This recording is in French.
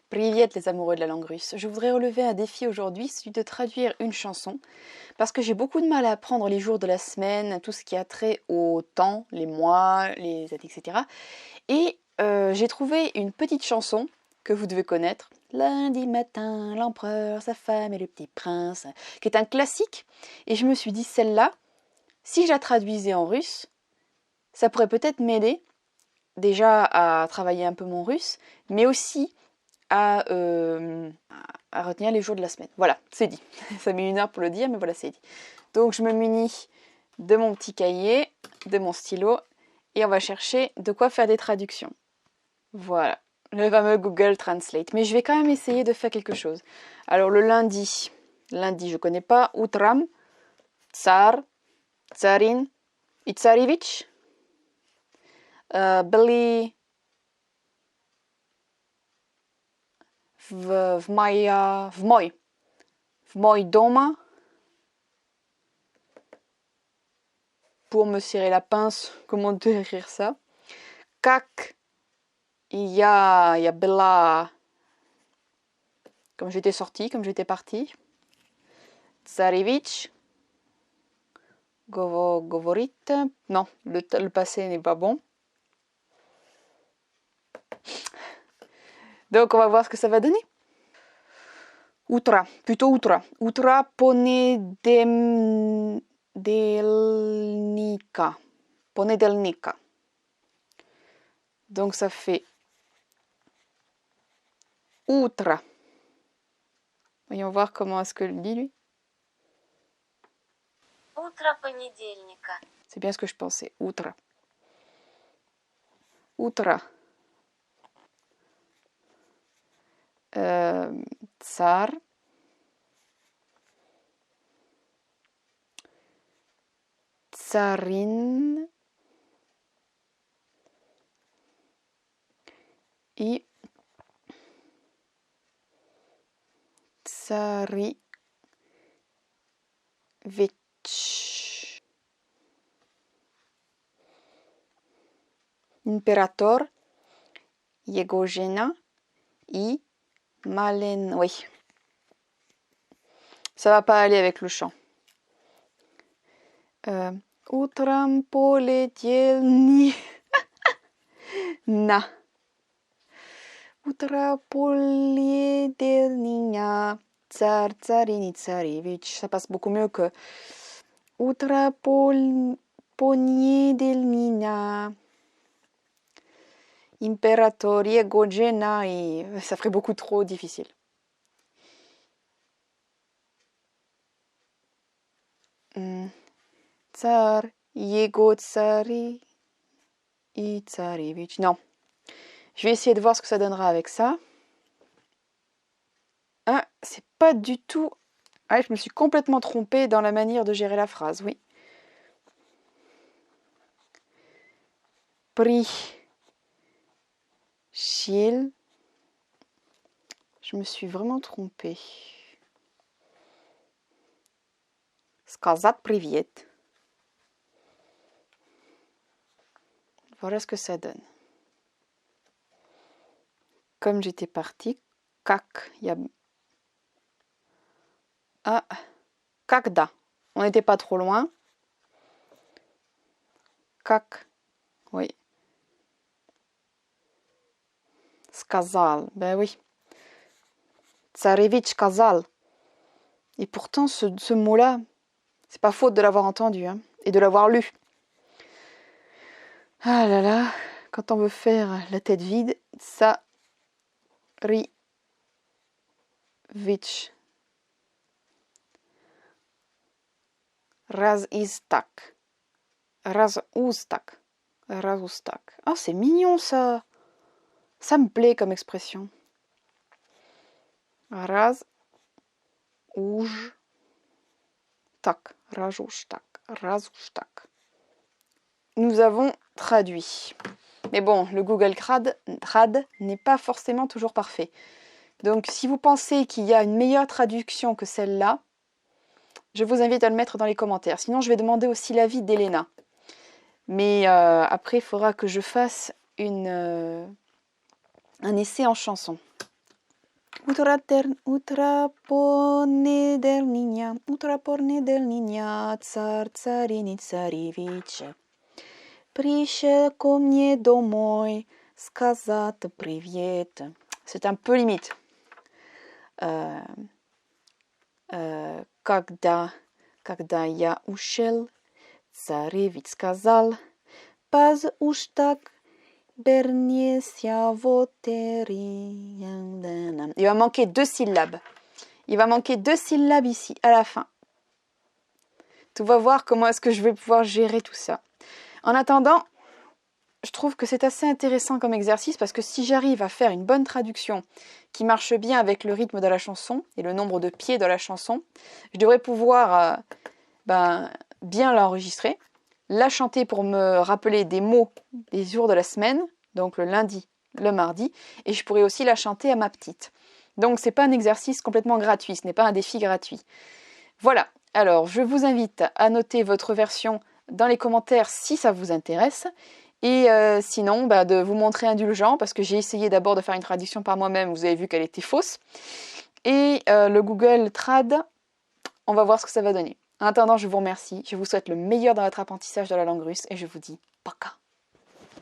Privet les amoureux de la langue russe. Je voudrais relever un défi aujourd'hui, celui de traduire une chanson, parce que j'ai beaucoup de mal à apprendre les jours de la semaine, tout ce qui a trait au temps, les mois, les années, etc. Et j'ai trouvé une petite chanson que vous devez connaître. Lundi matin, l'empereur, sa femme et le petit prince, qui est un classique. Et je me suis dit, celle-là, si je la traduisais en russe, ça pourrait peut-être m'aider déjà à travailler un peu mon russe, mais aussi à retenir les jours de la semaine. Voilà, c'est dit. Ça met 1 heure pour le dire, mais voilà, c'est dit. Donc je me munis de mon petit cahier, de mon stylo, et on va chercher de quoi faire des traductions. Voilà, le fameux Google Translate. Mais je vais quand même essayer de faire quelque chose. Alors le lundi, je connais pas. Utram, tsar, tsarin et tsarevich. Byli w moj doma pour me serrer la pince. Comment écrire ça? Как я была, comme j'étais sortie, comme j'étais partie. Tsarevich, govorit. Non, le passé n'est pas bon. Donc on va voir ce que ça va donner. Утро, plutôt утро. Утро понедельника. Понедельника. Donc ça fait утро. Voyons voir comment est-ce que le dit lui. Утро понедельника. C'est bien ce que je pensais. Утро. Утро. Tsar. Tsarin. Et tsarevich. Imperator. Jego żena et Malen. Oui. Ça va pas aller avec le chant. Utram poletielni. Na. Utra poliedelnia. Tsar, tsarini, tsarevich. Ça passe beaucoup mieux que Utra poniedelnina. Imperator jego żena. Et ça ferait beaucoup trop difficile. Tsar, jego tsari et tsarevich. Non. Je vais essayer de voir ce que ça donnera avec ça. Ah, c'est pas du tout... Ah, je me suis complètement trompée dans la manière de gérer la phrase, oui. Пришел. Je me suis vraiment trompée. Сказать привет. Voilà ce que ça donne. Comme j'étais partie, как я... Ah, когда. On n'était pas trop loin. Как, oui. Сказал, ben oui. Tsarevich сказал. Et pourtant, ce mot-là, c'est pas faute de l'avoir entendu, hein, et de l'avoir lu. Ah là là, quand on veut faire la tête vide, Tsarevich. Razistak. Razustak. Razustak. Oh, c'est mignon ça. Ça me plaît comme expression. Razustak. Razustak. Razustak. Nous avons traduit. Mais bon, le Google Trad n'est pas forcément toujours parfait. Donc si vous pensez qu'il y a une meilleure traduction que celle-là, je vous invite à le mettre dans les commentaires. Sinon, je vais demander aussi l'avis d'Elena. Mais après, il faudra que je fasse un essai en chanson. Utra porne del niña, tsar tsarini tsarevich. Prišel ko mne domoj, сказать привет. C'est un peu limite. Когда я ушел, царевич сказал, pas уж так бернеся вотери. Il va manquer 2 syllabes. Il va manquer 2 syllabes ici, à la fin. Tu vas voir comment est-ce que je vais pouvoir gérer tout ça. En attendant, je trouve que c'est assez intéressant comme exercice parce que si j'arrive à faire une bonne traduction qui marche bien avec le rythme de la chanson et le nombre de pieds de la chanson, je devrais pouvoir bien l'enregistrer, la chanter pour me rappeler des mots des jours de la semaine, donc le lundi, le mardi, et je pourrais aussi la chanter à ma petite. Donc c'est pas un exercice complètement gratuit, ce n'est pas un défi gratuit. Voilà, alors je vous invite à noter votre version dans les commentaires si ça vous intéresse. Et sinon, de vous montrer indulgent, parce que j'ai essayé d'abord de faire une traduction par moi-même, vous avez vu qu'elle était fausse. Et le Google Trad, on va voir ce que ça va donner. En attendant, je vous remercie, je vous souhaite le meilleur dans votre apprentissage de la langue russe, et je vous dis пока.